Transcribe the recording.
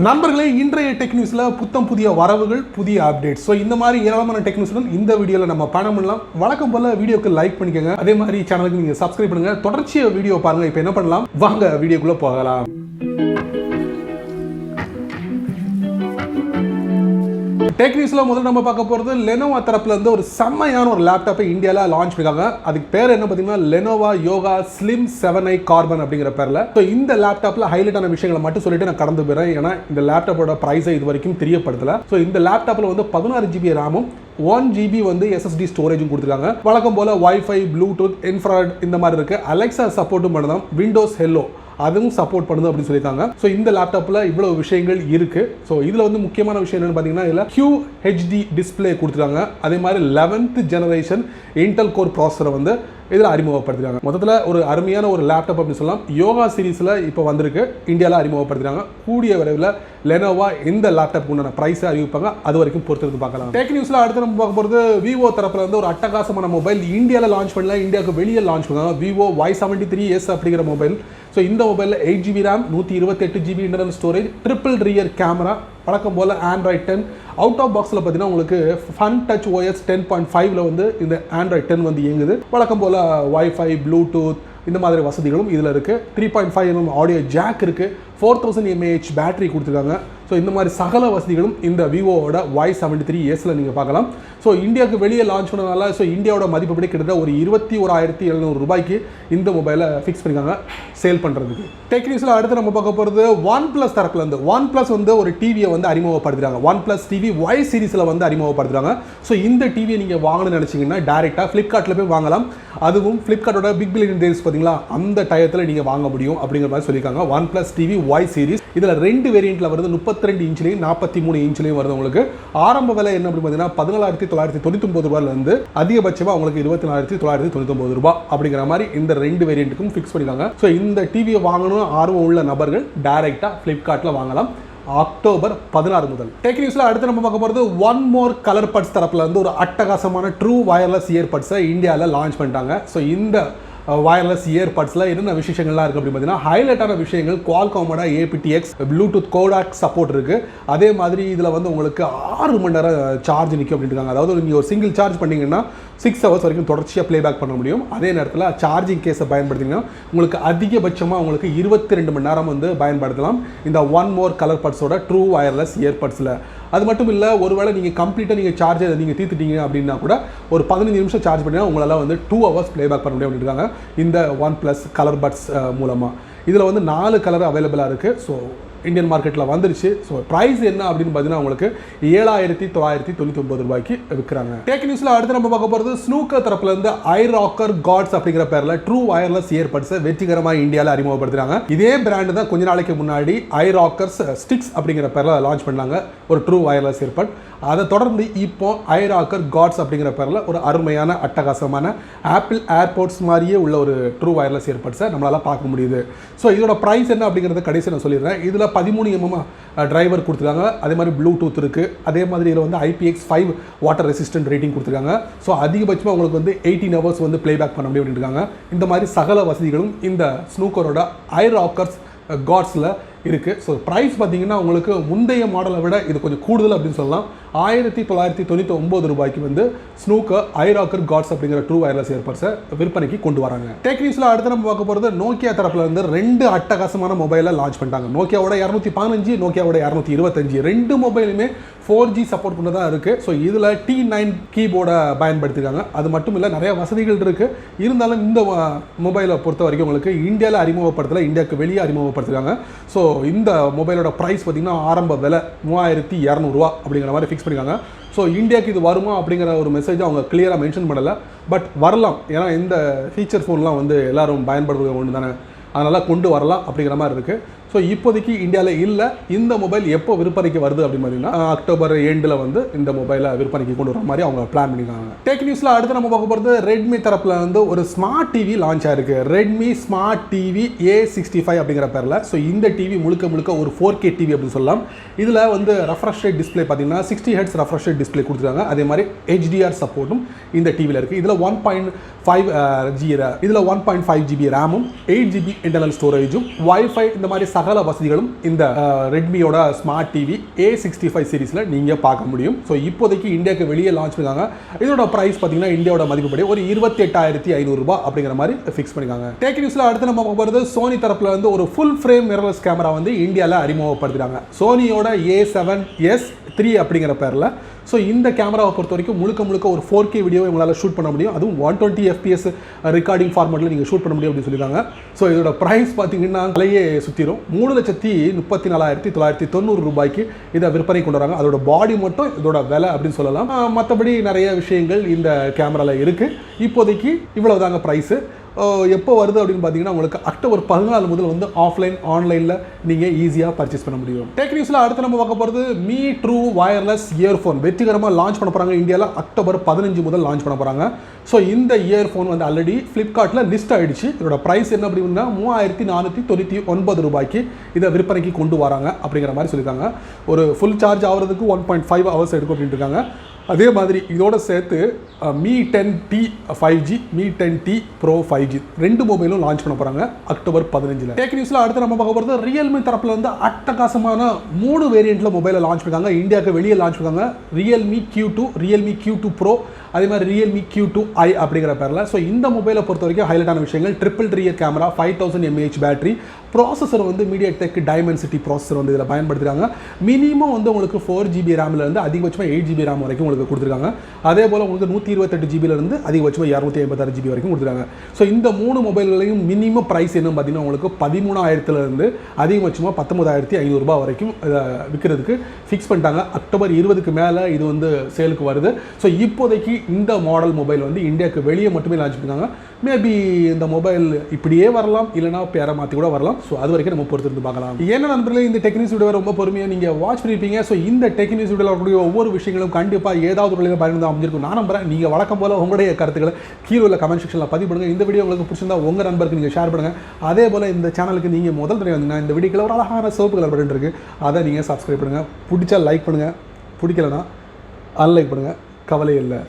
நண்பர்களே, இன்றைய டெக் நியூஸ்ல புத்தம் புதிய வரவுகள், புதிய அப்டேட்ஸ். ஸோ இந்த மாதிரி ஏராளமான டெக் நியூஸ்டன் இந்த வீடியோவில் நம்ம பணம் பண்ணலாம். வழக்கம் போல வீடியோக்கு லைக் பண்ணிக்கோங்க. அதே மாதிரி சேனலுக்கு நீங்கள் சப்ஸ்கிரைப் பண்ணுங்க. தொடர்ச்சியாக வீடியோ பாருங்க. இப்போ என்ன பண்ணலாம், வாங்க வீடியோக்குள்ள போகலாம். டெக் நியூஸ்ல முதல்ல நம்ம பார்க்க போகிறது லெனோவா தரப்புல இருந்து ஒரு செம்மையான ஒரு லேப்டாப்பை இந்தியாவில் லான்ச் பண்ணிருக்காங்க. அதுக்கு பேர் என்ன பார்த்தீங்கன்னா Lenovo yoga slim 7i carbon அப்படிங்கிற பேரில். ஸோ இந்த லேப்டாப்பில் ஹைலைட்டான விஷயங்களை மட்டும் சொல்லிட்டு நான் கடந்து போகிறேன். ஏன்னா இந்த லேப்டாப்போட ப்ரைஸை இது வரைக்கும் தெரியப்படுத்தல. ஸோ இந்த லேப்டாப்பில் வந்து 16 GB ரேமும் 1 GB வந்து SSD ஸ்டோரேஜும் கொடுத்துருக்காங்க. வழக்கம் போல வைஃபை, ப்ளூடூத், இன்ஃப்ராரெட் இந்த மாதிரி இருக்கு. அலெக்சா சப்போர்ட்டும் பண்ணலாம். விண்டோஸ் ஹெல்லோ அதுவும் சப்போர்ட் பண்ணுது அப்படின்னு சொல்லியிருக்காங்க. ஸோ இந்த லேப்டாப்பில் இவ்வளவு விஷயங்கள் இருக்கு. ஸோ இதில் வந்து முக்கியமான விஷயம் என்னன்னு பார்த்தீங்கன்னா இதில் QHD டிஸ்பிளே கொடுத்துருக்காங்க. அதே மாதிரி 11th ஜெனரேஷன் இன்டெல் கோர் ப்ராசஸரை வந்து இதில் அறிமுகப்படுத்திருக்காங்க. மொத்தத்தில் ஒரு அருமையான ஒரு லேப்டாப் அப்படின்னு சொல்லலாம். யோகா சீரீஸில் இப்போ வந்திருக்கு, இந்தியாவில் அறிமுகப்படுத்திருக்காங்க. கூடிய விரைவில் லெனோவா இந்த லேப்டாப்புக்கு உண்டான ப்ரைஸை அறிவிப்பாங்க. அது வரைக்கும் பொறுத்து பார்க்கலாம். டெக் நியூஸில் அடுத்து நம்ம பார்க்க போகிறது விவோ தரப்பில் வந்து ஒரு அட்டகாசமான மொபைல் இந்தியாவில் லான்ச் பண்ணல, இந்தியாவுக்கு வெளியே லான்ச் பண்ணாங்க. விவோ Y73s அப்படிங்கிற மொபைல். ஸோ இந்த மொபைலில் 8 GB RAM, 128 GB internal storage, triple rear camera, வழக்கம் போல் ஆண்ட்ராய்ட் 10. அவுட் ஆஃப் பாக்ஸில் பார்த்தீங்கன்னா உங்களுக்கு ஃபன் டச் OS 10.5 வந்து இந்த ஆண்ட்ராய்ட் 10 வந்து இயங்குது. வழக்கம் போல் வைஃபை, ப்ளூடூத் இந்த மாதிரி வசதிகளும் இதில் இருக்குது. 3.5mm ஆடியோ ஜாக் இருக்குது. 4000 mAh பேட்டரி கொடுத்துருக்காங்க. ஸோ இந்த மாதிரி சகல வசதிகளும் இந்த விவோவோட Y73sல நீங்கள் பார்க்கலாம். ஸோ இந்தியாவுக்கு வெளியே லான்ச் பண்ணனால ஸோ இந்தியாவோட மதிப்புப்படி கிட்டத்தட்ட ஒரு 21,700 ரூபாய்க்கு இந்த மொபைலை ஃபிக்ஸ் பண்ணிக்காங்க சேல் பண்ணுறதுக்கு. டெக் நியூஸில் அடுத்து நம்ம பார்க்க போகிறது OnePlus தரப்புலேருந்து. OnePlus வந்து ஒரு டிவியை வந்து அறிமுகப்படுத்துகிறாங்க. OnePlus TV Y சீரிஸில் வந்து அறிமுகப்படுத்துகிறாங்க. ஸோ இந்த டிவியை நீங்கள் வாங்கணும்னு நினச்சிங்கன்னா டேரெக்டாக ஃப்ளிப்கார்ட்டில் போய் வாங்கலாம். அதுவும் ஃப்ளிப்கார்ட்டோட பிக் பில்லியன் டேஸ் பார்த்தீங்களா, அந்த டயத்தில் நீங்கள் வாங்க முடியும் அப்படிங்கிற மாதிரி சொல்லியிருக்காங்க. OnePlus TV Y சீரிஸ் இதில் 2 வேரியண்ட்டில் வருது. 32 இன்ச்லையும் 43 இன்ச்லையும் வருது. உங்களுக்கு ஆரம்ப விலை என்ன அப்படின்னு பார்த்தீங்கன்னா 14,999 ரூபாயிலிருந்து அதிகபட்சமாக உங்களுக்கு 24,999 ரூபாய் அப்படிங்கிற மாதிரி இந்த 2 வேரியண்ட்டுக்கும் ஃபிக்ஸ் பண்ணிருக்காங்க. ஸோ இந்த டிவியை வாங்கணும் ஆர்வம் உள்ள நபர்கள் டைரெக்டாக ஃப்ளிப்கார்ட்டில் வாங்கலாம் அக்டோபர் 16 முதல். டெக் நியூஸ்ல அடுத்து நம்ம பார்க்க போகிறது ஒன் மோர் கலர் பட்ஸ் தரப்புல இருந்து ஒரு அட்டகாசமான ட்ரூ வயர்லெஸ் இயர்பட்ஸை இந்தியாவில் லான்ச் பண்ணிட்டாங்க. ஸோ இந்த வயர்லெஸ் இயர்பட்ஸில் என்னென்ன விசேஷங்கள்லாம் இருக்குது அப்படின்னு பார்த்தீங்கன்னா ஹைலைட்டான விஷயங்கள் குவால்காமோட aptX ப்ளூடூத் கோடாக் சப்போர்ட் இருக்குது. அதே மாதிரி இதில் வந்து உங்களுக்கு 6 மணி நேரம் சார்ஜ் நிற்கும் அப்படின்னு இருக்காங்க. அதாவது நீங்கள் ஒரு சிங்கிள் சார்ஜ் பண்ணிங்கன்னா 6 ஹவர்ஸ் வரைக்கும் தொடர்ச்சியாக ப்ளேபேக் பண்ண முடியும். அதே நேரத்தில் சார்ஜிங் கேஸை பயன்படுத்திங்கன்னா உங்களுக்கு அதிகபட்சமாக உங்களுக்கு 22 மணி நேரம் வந்து பயன்படுத்தலாம் இந்த ஒன் மோர் கலர் பட்ஸோட ட்ரூ வயர்லெஸ் இயர்பட்ஸில். அது மட்டும் இல்லை, ஒருவேளை நீங்கள் கம்ப்ளீட்டாக நீங்கள் சார்ஜை நீங்கள் தீர்த்துட்டீங்க அப்படின்னா கூட ஒரு 15 நிமிஷம் சார்ஜ் பண்ணினா உங்களால் வந்து 2 ஹவர்ஸ் ப்ளேபேக் பண்ண முடியும் அப்படின்னு இருக்காங்க இந்த OnePlus கலர் பட்ஸ் மூலமாக. இதில் வந்து 4 கலர் அவைலபிளாக இருக்குது. ஸோ இந்தியன் மார்க்கெட்டில் வந்துருச்சு. ஸோ ப்ரைஸ் என்ன அப்படின்னு பார்த்தீங்கன்னா உங்களுக்கு 7,999 ரூபாய்க்கு விற்கிறாங்க. டெக் நியூஸில் அடுத்து நம்ம பார்க்க போகிறது ஸ்னூக்கர் தரப்புலேருந்து iRocker காட்ஸ் அப்படிங்கிற பேரில் ட்ரூ வயர்லெஸ் இயர்பட்ஸை வெற்றிகரமாக இந்தியாவில் அறிமுகப்படுத்துகிறாங்க. இதே பிராண்டு தான் கொஞ்ச நாளைக்கு முன்னாடி iRockers ஸ்டிக்ஸ் அப்படிங்கிற பேரில் லான்ச் பண்ணாங்க ஒரு ட்ரூ வயர்லெஸ் இயர்பட். அதை தொடர்ந்து இப்போ iRocker காட்ஸ் அப்படிங்கிற பேரில் ஒரு அருமையான அட்டகாசமான ஆப்பிள் ஏர்போர்ட்ஸ் மாதிரியே உள்ள ஒரு ட்ரூ வயர்லெஸ் இயர்பட்ஸை நம்மளால் பார்க்க முடியுது. ஸோ இதோட ப்ரைஸ் என்ன அப்படிங்கிறத கடைசி நான் சொல்லிடுறேன். இதில் 13mm டிரைவர் கொடுத்துருக்காங்க. அதே மாதிரி ப்ளூடூத் இருக்குது. அதே மாதிரி இதில் வந்து IPX5 வாட்டர் ரெசிஸ்டன்ட் ரேட்டிங் கொடுத்துருக்காங்க. ஸோ அதிகபட்சமாக உங்களுக்கு வந்து 18 ஹவர்ஸ் வந்து ப்ளேபேக் பண்ண முடியும் அப்படின்னு இருக்காங்க. இந்த மாதிரி சகல வசதிகளும் இந்த ஸ்னூக்கரோட iRockers காட்ஸில் இருக்குது. ஸோ ப்ரைஸ் பார்த்தீங்கன்னா உங்களுக்கு முந்தைய மாடலை விட இது கொஞ்சம் கூடுதல் அப்படின்னு சொல்லலாம். 1999 ரூபாய்க்கு வந்து ஸ்னூக்கர் iRocker காட்ஸ் அப்படிங்கிற ட்ரூ வயர்லெஸ் இயர்பட்ஸை விற்பனைக்கு கொண்டு வராங்க. டெக் நியூஸில் அடுத்து நம்ம பார்க்க போகிறது நோக்கியா தரப்பில் வந்து 2 அட்டகாசமான மொபைலை லான்ச் பண்ணிட்டாங்க. நோக்கியாவோட 215, நோக்கியாவோட 225 2 மொபைலுமே 4G சப்போர்ட் பண்ண தான் இருக்குது. ஸோ இதில் T9 கீபோர்டை பயன்படுத்திருக்காங்க. அது மட்டும் இல்லை, நிறைய வசதிகள் இருக்குது. இருந்தாலும் இந்த மொபைலை பொறுத்த வரைக்கும் உங்களுக்கு இந்தியாவில் அறிமுகப்படுத்தலை, இந்தியாவுக்கு வெளியே அறிமுகப்படுத்திருக்காங்க. ஸோ இந்த மொபைலோட ப்ரைஸ் பார்த்தீங்கன்னா ஆரம்ப விலை 3,200 ரூபா அப்படிங்கிற மாதிரி ஃபிக்ஸ் பண்ணியிருக்காங்க. ஸோ இந்தியாவுக்கு இது வருமா அப்படிங்கிற ஒரு மெசேஜ் அவங்க கிளியராக மென்ஷன் பண்ணலை. பட் வரலாம், ஏன்னா இந்த ஃபீச்சர் ஃபோன்லாம் வந்து எல்லாரும் பயன்படுத்துகிற ஒன்று தானே, அதனால் கொண்டு வரலாம் அப்படிங்கிற மாதிரி இருக்குது. ஸோ இப்போதைக்கு இந்தியாவில் இல்லை. இந்த மொபைல் எப்போ விற்பனைக்கு வருது அப்படின்னு பார்த்தீங்கன்னா அக்டோபர் எண்டில் வந்து இந்த மொபைலை விற்பனைக்கு கொண்டு வர மாதிரி அவங்க பிளான் பண்ணியிருக்காங்க. டெக் நியூஸில் அடுத்து நம்ம பார்க்க போகிறது ரெட்மி தரப்பில் வந்து ஒரு ஸ்மார்ட் டிவி லான்ச் ஆயிருக்கு. ரெட்மி ஸ்மார்ட் டிவி A65 அப்படிங்கிற பேரில். ஸோ இந்த டிவி முழுக்க ஒரு 4K டிவி அப்படின்னு சொல்லலாம். இதில் வந்து ரெஃப்ரெஷ் ரேட் டிஸ்பிளே பார்த்தீங்கன்னா 60 Hz ரெஃப்ரெஷ் ரேட் டிஸ்பிளே கொடுத்துருக்காங்க. அதே மாதிரி HDR சப்போர்ட்டும் இந்த டிவியில் இருக்குது. இதில் 1.5 GB ரேமும் 8 GB இன்டர்னல் ஸ்டோரேஜும் வைஃபை இந்த மாதிரி சகல வசதிகளும் இந்த ரெட்மியோட ஸ்மார்ட் டிவி A65 சீரிஸில் நீங்கள் பார்க்க முடியும். ஸோ இப்போதைக்கு இந்தியாவுக்கு வெளியே லான்ச் பண்ணிருக்காங்க. இதோட ப்ரைஸ் பார்த்தீங்கன்னா இந்தியாவோட மதிப்புப்படி ஒரு 28,500 ரூபாய் அப்படிங்கிற மாதிரி ஃபிக்ஸ் பண்ணிருக்காங்க. டெக் நியூஸில் அடுத்து நம்ம பார்க்குறது சோனி தரப்புல வந்து ஒரு ஃபுல் ஃப்ரேம் மிரர்லெஸ் கேமரா வந்து இந்தியாவில் அறிமுகப்படுத்திட்டாங்க. சோனியோட A7S 3 அப்படிங்கிற பேரில். ஸோ இந்த கேமராவை பொறுத்த வரைக்கும் முழுக்க ஒரு 4K வீடியோவை உங்களால் ஷூட் பண்ண முடியும். அதுவும் 120 FPS ரெக்கார்டிங் ஃபார்மேட்டில் நீங்கள் ஷூட் பண்ண முடியும் அப்படின்னு சொல்லியிருக்காங்க. ஸோ இதோட ப்ரைஸ் பார்த்தீங்கன்னா விலையே சுற்றிடும் 3,34,990 ரூபாய்க்கு இதை விற்பனை கொண்டு வராங்க. அதோட பாடி மட்டும் இதோட விலை அப்படின்னு சொல்லலாம். மற்றபடி நிறைய விஷயங்கள் இந்த கேமராவில் இருக்குது. இப்போதைக்கு இவ்வளவு தாங்க ப்ரைஸு. எப்போ வருது அப்படின்னு பார்த்தீங்கன்னா உங்களுக்கு அக்டோபர் 14 முதல் வந்து ஆஃப்லைன் ஆன்லைனில் நீங்கள் ஈஸியாக பர்ச்சேஸ் பண்ண முடியும். டெக் நியூஸில் அடுத்து நம்ம பார்க்க போகிறது மீ ட்ரூ வயர்லெஸ் இயர்ஃபோன் வெற்றிகரமாக லான்ச் பண்ண போகிறாங்க. இந்தியாவில் அக்டோபர் 15 முதல் லான்ச் பண்ண போகிறாங்க. ஸோ இந்த இயர்ஃபோன் வந்து ஆல்ரெடி ஃப்ளிப்கார்ட்டில் லிஸ்ட் ஆகிடுச்சு. இதோட ப்ரைஸ் என்ன அப்படின்னா 3,499 ரூபாய்க்கு இதை விற்பனைக்கு கொண்டு வராங்க அப்படிங்கிற மாதிரி சொல்லியிருக்காங்க. ஒரு ஃபுல் சார்ஜ் ஆகிறதுக்கு 1.5 ஹவர்ஸ் எடுக்கும் அப்படின்ட்டு இருக்காங்க. அதே மாதிரி இதோட சேர்த்து me 10T 5G me 10T Pro 5G ரெண்டு மொபைலும் லான்ச் பண்ண போகிறாங்க அக்டோபர் 15. டெக் நியூஸில் அடுத்து நம்ம பார்க்க போகிறது ரியல்மி தரப்பில் வந்து அட்டகாசமான 3 வேரியண்ட்டில் மொபைலை லான்ச் பண்ணிருக்காங்க. இந்தியாவுக்கு வெளியே லான்ச் பண்ணிருக்காங்க. Realme Q2, Realme Q2 Pro, அதே மாதிரி ரியல்மி Q2i அப்படிங்கிற பேரில். ஸோ இந்த மொபைலை பொறுத்த வரைக்கும் ஹைலைட்டான விஷயங்கள் triple rear camera, 5000 mAh battery, processor வந்து MediaTek Dimensity ப்ராசஸர் வந்து இதில் பயன்படுத்துகிறாங்க. மினிமம் வந்து உங்களுக்கு 4GB ரேம்லேருந்து அதிகபட்சமாக 8GB ரேம் வரைக்கும் உங்களுக்கு கொடுத்துருக்காங்க. அதே போல் உங்களுக்கு 128GB அதிகபட்சமாக 256GB வரைக்கும் கொடுத்துருக்காங்க. ஸோ இந்த 3 மொபைல்களையும் மினிமம் ப்ரைஸ் என்னன்னு பார்த்தீங்கன்னா உங்களுக்கு 13,000 அதிகபட்சமாக 19,500 ரூபாய் வரைக்கும் விற்கிறதுக்கு ஃபிக்ஸ் பண்ணிட்டாங்க. அக்டோபர் 20க்கு மேலே இது வந்து சேலுக்கு வருது. ஸோ இப்போதைக்கு இந்த மாடல் மொபைல் வந்து இந்தியாவுக்கு வெளியே மட்டுமே லான்ச் பண்ணிருக்காங்க. மேபி இந்த மொபைல் இப்படியே வரலாம், இல்லைனா பேரை மாற்றி கூட வரலாம். ஸோ அது வரைக்கும் நம்ம பொறுத்திருந்து பார்க்கலாம். என்ன நண்பர்களே, இந்த டெக்னிக்ஸ் வீடியோ ரொம்ப பொறுமையாக நீங்கள் வாட்ச் பண்ணியிருப்பீங்க. ஸோ இந்த டெக்னிக்ஸ் வீடியோவில் இருக்கக்கூடிய ஒவ்வொரு விஷயங்களும் கண்டிப்பாக ஏதாவது ஒரு பயனுள்ள அமைஞ்சிருக்கும் நான் நம்புறேன். நீங்கள் வழக்கம் போல் உங்களுடைய கருத்துக்களை கீழே உள்ள கமெண்ட் செக்ஷனில் பதிவு பண்ணுங்கள். இந்த வீடியோ உங்களுக்கு பிடிச்சிருந்தா உங்கள் நண்பருக்கு நீங்கள் ஷேர் பண்ணுங்கள். அதே போல் இந்த சேனலுக்கு நீங்கள் முதல் தடவை வந்தீங்கன்னா இந்த வீடியோவில் ஒரு அழகான சிவப்பு கலர் பட்டன் இருக்குது, அதை நீங்கள் சப்ஸ்கிரைப் பண்ணுங்கள். பிடிச்சா லைக் பண்ணுங்கள், பிடிக்கலனா அன்லைக் பண்ணுங்கள், கவலை இல்லை.